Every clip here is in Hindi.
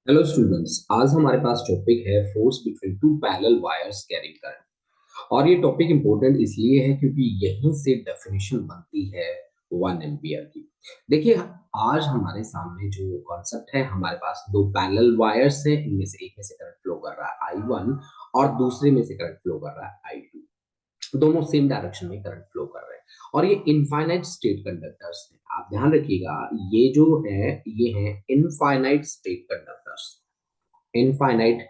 हेलो स्टूडेंट्स, आज हमारे पास टॉपिक है force between two parallel wires carrying current. और ये टॉपिक इंपॉर्टेंट इसलिए है क्योंकि यहीं से डेफिनेशन बनती है 1 एम्पियर की। देखिए, आज हमारे सामने जो कॉन्सेप्ट है, हमारे पास दो पैरेलल वायर्स हैं। इनमें से एक में से करंट फ्लो कर रहा है I1 और दूसरे में से करंट फ्लो कर रहा है I2। दोनों सेम डायरेक्शन में करंट फ्लो कर रहे हैं और ये इनफाइनाइट स्टेट कंडक्टर्स हैं। आप ध्यान रखिएगा, ये जो है ये है infinite state conductors. Infinite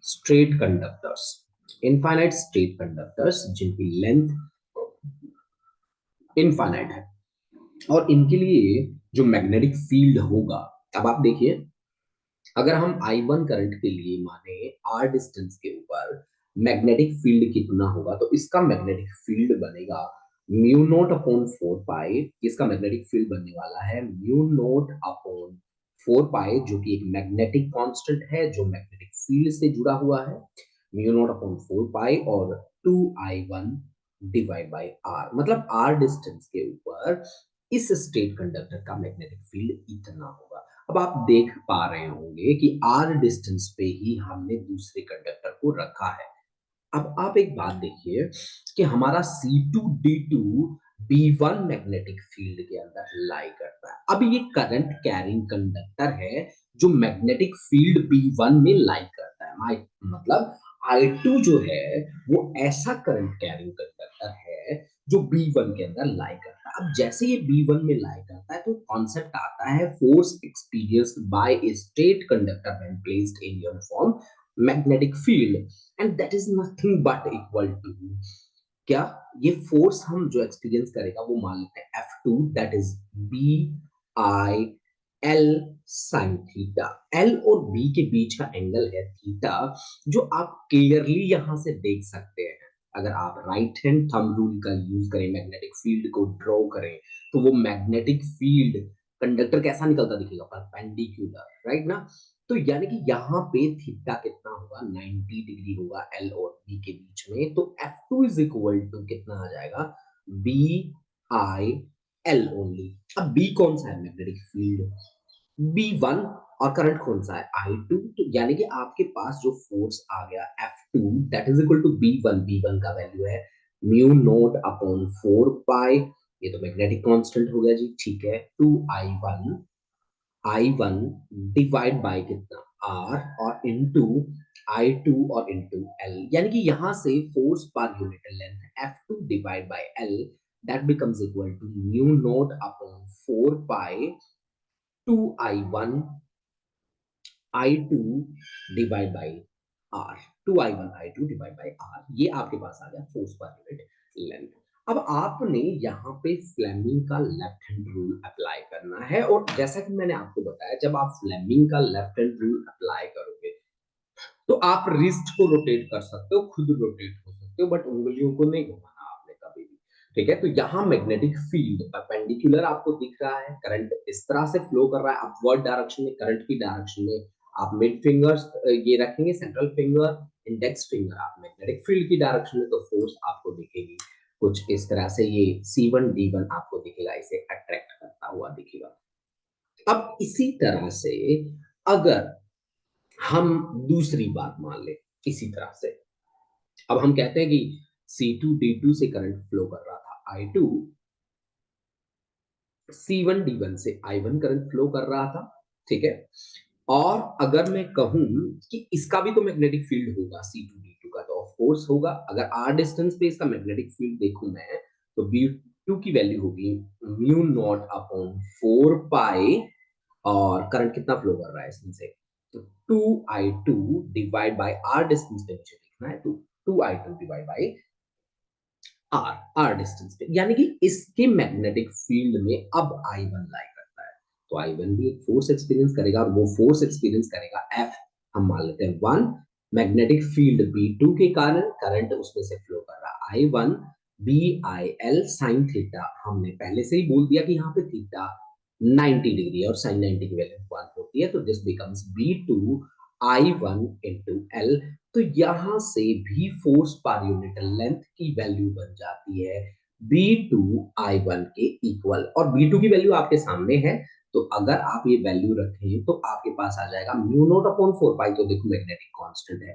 straight conductors. Infinite state conductors जिनकी लेंथ इनफाइनाइट है और इनके लिए जो मैग्नेटिक फील्ड होगा। अब आप देखिए, अगर हम I1 करंट के लिए माने r डिस्टेंस के ऊपर मैग्नेटिक फील्ड कितना होगा, तो इसका मैग्नेटिक फील्ड बनेगा म्यू नोट अपॉन 4 पाई। इसका मैग्नेटिक फील्ड बनने वाला है म्यू नोट अपॉन 4 पाई, जो कि एक मैग्नेटिक कांस्टेंट है जो मैग्नेटिक फील्ड से जुड़ा हुआ है। म्यू नोट अपॉन 4 पाई और 2I1 डिवाइड बाई आर, मतलब r डिस्टेंस के ऊपर इस स्टेट कंडक्टर का मैग्नेटिक फील्ड इतना होगा। अब आप देख पा रहे होंगे कि r डिस्टेंस पे ही हमने दूसरे कंडक्टर को रखा है। अब आप एक बात देखिए कि हमारा C2D2 B1 मैग्नेटिक फील्ड के अंदर लाई करता है। अब ये करंट कैरिंग कंडक्टर है जो मैग्नेटिक फील्ड B1 में लाई करता है। मतलब I2 जो है वो ऐसा करंट कैरिंग कंडक्टर है जो B1 के अंदर लाई करता है। अब जैसे ये B1 में लाई करता है तो कॉन्सेप्ट आता है force experienced by a straight conductor when placed in uniform magnetic field, and that is nothing but equal to क्या, ये फोर्स हम जो एक्सपीरियंस करेगा वो मान लेते हैं F2, that is BI L sine theta. L और B के बीच का एंगल है थीटा, जो आप क्लियरली यहां से देख सकते हैं। अगर आप राइट हैंड थंब रूल का यूज करें, मैग्नेटिक फील्ड को ड्रॉ करें, तो वो मैग्नेटिक फील्ड कंडक्टर कैसा निकलता दिखेगा, परपेंडिकुलर, राइट ना। तो यानी कि यहाँ पे थीटा कितना होगा, 90 डिग्री होगा एल और बी के बीच में। तो F2 इज इक्वल टू कितना आ जाएगा, BI L ओनली। अब B कौन सा है, मैग्नेटिक फील्ड B1, और करंट कौन सा है I2। तो यानी कि आपके पास जो फोर्स आ गया F2 that is equal to B1। B1 का वैल्यू है म्यू नोट अपॉन 4 पाई, ये तो मैग्नेटिक कांस्टेंट हो गया जी, ठीक है। 2I1 डिवाइड बाय कितना R और इनटू I2 और इनटू L, यानी कि यहां से फोर्स पर unit length F2 divide by L that becomes equal to mu naught upon 4 pi 2I1 I2 divide by R। 2I1 I2 divide by R, ये आपके पास आ गया फोर्स पर यूनिट लेंथ। अब आपने यहाँ पे फ्लेमिंग का लेफ्ट हैंड रूल अप्लाई करना है, और जैसा कि मैंने आपको बताया, जब आप फ्लेमिंग का लेफ्ट हैंड रूल अप्लाई करोगे तो आप रिस्ट को रोटेट कर सकते हो, खुद रोटेट हो सकते हो, बट उंगलियों को नहीं घुमाना आपने कभी भी। ठीक है, तो यहाँ मैग्नेटिक फील्ड परपेंडिकुलर आपको दिख रहा है, करंट इस तरह से फ्लो कर रहा है अपवर्ड डायरेक्शन में, करंट की डायरेक्शन में आप मिड फिंगर्स ये रखेंगे, सेंट्रल फिंगर, इंडेक्स फिंगर आप मैग्नेटिक फील्ड की डायरेक्शन में, तो फोर्स आपको दिखेगी कुछ इस तरह से। ये C1D1 आपको दिखेगा, इसे अट्रैक्ट करता हुआ दिखेगा। अब इसी तरह से अगर हम दूसरी बात मान ले, इसी तरह से अब हम कहते हैं कि C2D2 से करंट फ्लो कर रहा था I2, C1D1 से I1 करंट फ्लो कर रहा था, ठीक है। और अगर मैं कहूं कि इसका भी तो मैग्नेटिक फील्ड होगा, C2D2 का तो ऑफ कोर्स होगा। अगर r डिस्टेंस पे इसका मैग्नेटिक फील्ड देखूं मैं, तो B2 की वैल्यू होगी म्यू नॉट अपॉन 4 पाई, और करंट कितना फ्लो कर रहा है इसमें से, तो 2I2 divide by r distance पे मुझे लिखना है, तो 2I2 divide by are distance पे, यानी कि इसके मैग्नेटिक फील्ड में अब I1 लाई करता है। तो I1 भी एक फोर्स एक्सपीरियंस करेगा, और वो फोर्स एक्सपीरियंस करेगा F, हम मान लेते हैं 1। मैग्नेटिक फील्ड B2 के कारण करंट उसमें से फ्लो कर रहा है I1 BIL साइन थीटा, हमने पहले से ही बोल दिया कि यहाँ पे थीटा 90 डिग्री और साइन 90 की वैल्यू 1 होती है, तो this becomes B2 I1 into L। तो यहां से भी फोर्स पर यूनिट लेंथ की वैल्यू बन जाती है B2 I1 के इक्वल, और B2 की वैल्यू आपके सामने है तो अगर आप ये वैल्यू रखें तो आपके पास आ जाएगा म्यू नॉट अपॉन 4 पाई, तो देखो मैग्नेटिक कांस्टेंट है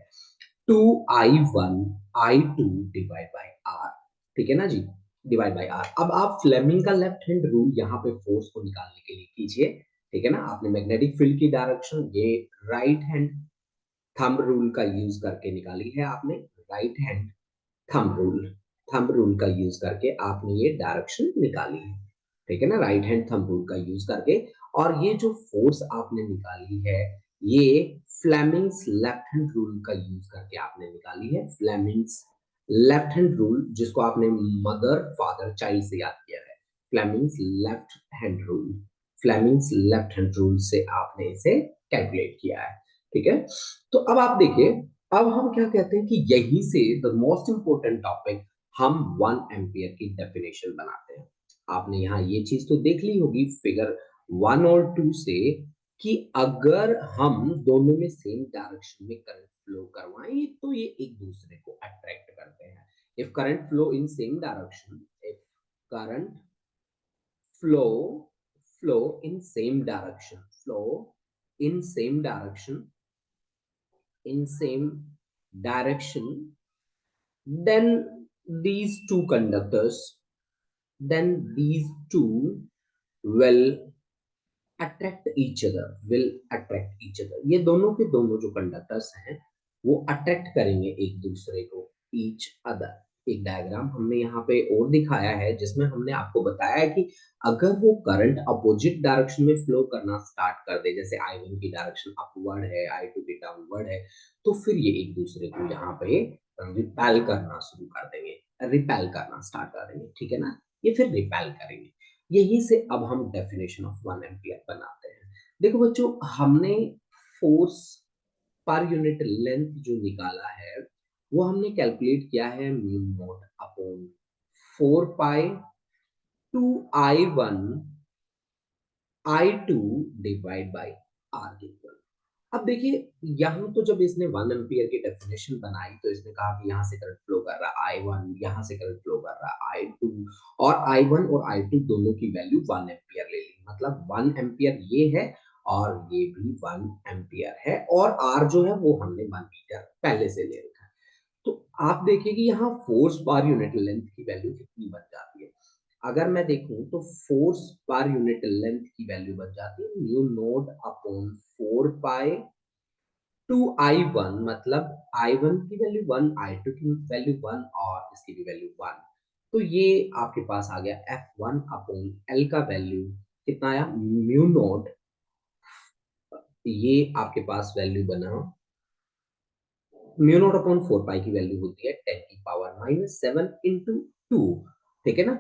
2I1 I2 divide bye are, ठीक है ना जी, डिवाइड बाय आर। अब आप फ्लेमिंग का लेफ्ट हैंड रूल यहाँ पे फोर्स को निकालने के लिए कीजिए, ठीक है ना। आपने मैग्नेटिक फील्ड की डायरेक्शन ये राइट हैंड थंब रूल का यूज करके निकाली है, आपने right hand thumb rule, thumb rule का यूज करके आपने ये डायरेक्शन निकाली है, ठीक है ना, राइट हैंड थंब रूल का यूज करके। और ये जो फोर्स आपने निकाली है ये फ्लेमिंग्स लेफ्ट हैंड रूल का यूज करके आपने निकाली है, फ्लेमिंग्स लेफ्ट हैंड रूल, जिसको आपने मदर फादर चाइल्ड से याद किया है, Fleming's left hand rule, Fleming's left hand rule से आपने इसे कैलकुलेट किया है, ठीक है। तो अब आप देखिए, अब हम क्या कहते हैं कि यही से द मोस्ट इंपोर्टेंट टॉपिक, हम 1 एम्पियर की डेफिनेशन बनाते हैं। आपने यहाँ ये चीज तो देख ली होगी फिगर 1 और 2 से, कि अगर हम दोनों में सेम डायरेक्शन में करंट फ्लो करवाएं तो ये एक दूसरे को अट्रैक्ट करते हैं। If current flow in same direction, if current flow flow in same direction, flow in same direction, in same direction, then these two conductors, then these two will attract each other, will attract each other. ये दोनों के दोनों जो कंडक्टर्स हैं वो अट्रैक्ट करेंगे एक दूसरे को, ईच अदर। एक डायग्राम हमने यहाँ पे और दिखाया है जिसमें हमने आपको बताया है कि अगर वो करंट अपोजिट डायरेक्शन में फ्लो करना स्टार्ट कर दे, जैसे I1 की डायरेक्शन अपवर्ड है, I2 की डाउनवर्ड है, तो फिर ये एक दूसरे को यहाँ पे रिपेल करना शुरू कर देंगे, रिपेल करना स्टार्ट कर देंगे, ठीक है ना, ये फिर रिपेल करेंगे। यही से अब हम डेफिनेशन ऑफ 1 एम्पियर बनाते हैं। देखो बच्चों, हमने फोर्स पर यूनिट लेंथ जो निकाला है वो हमने कैलकुलेट किया है mu naught upon 4 pi 2I1 I2 divide by R के इक्वल। अब देखिए, यहाँ तो जब इसने 1 एम्पियर की डेफिनेशन बनाई तो इसने कहा कि यहाँ से करंट फ्लो कर रहा है I1, यहाँ से करंट फ्लो कर रहा है I2, और I1 और I2 दोनों की वैल्यू 1 एम्पियर ले ली, मतलब 1 एम्पियर ये है और ये भी 1 एम्पियर है, और R जो है वो हमने 1 मीटर पहले से ले रखा है। तो आप देखिए कि यहाँ फोर्स पर यूनिट लेंथ की वैल्यू कितनी बन जाती है। अगर मैं देखूं तो फोर्स पर यूनिट लेंथ की वैल्यू बन जाती है mu naught upon 4 pi 2I1, मतलब I1 की वैल्यू 1, I2 की वैल्यू 1 और इसकी भी वैल्यू 1। तो ये आपके पास आ गया F1 अपॉन L का वैल्यू कितना आया, म्यू नोट, ये आपके पास वैल्यू बना म्यू नॉट अपॉन 4 पाई की वैल्यू होती है 10⁻⁻7 इंटू 2, ठीक है ना।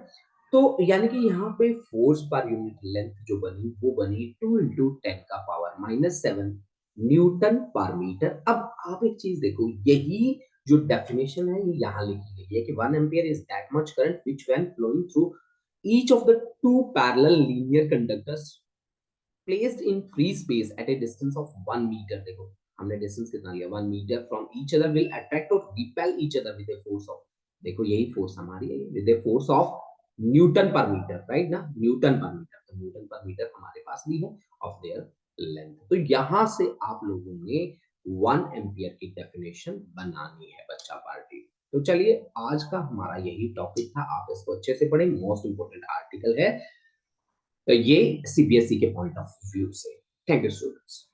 तो यानी कि यहाँ पे फोर्स पर यूनिट लेंथ जो बनी वो बनी 2 इंटू 10⁻⁻7 न्यूटन पर मीटर। अब आप एक चीज देखो, यही जो डेफिनेशन है ये यहाँ लिखी गई है कि 1 ampere is that much current which when flowing through each of the two parallel linear conductors placed in free space at a distance of 1 meter। देखो हमने डिस्टेंस कितना लिया, 1 metre from each other, will attract और repel each other with a force of, देखो यही फोर्स हमारी है, with a force of newton per metre, right ना, न्यूटन पर मीटर, तो न्यूटन पर मीटर हमारे पास भी है ऑफ देयर लेंथ। तो यहां से आप लोगों ने 1 एम्पियर की डेफिनेशन बनानी है बच्चा पार्टी। तो चलिए, आज का हमारा यही टॉपिक था, आप इसको अच्छे से पढ़ें, मोस्ट इंपोर्टेंट आर्टिकल है, तो ये सीबीएसई के पॉइंट ऑफ व्यू से। Thank you students.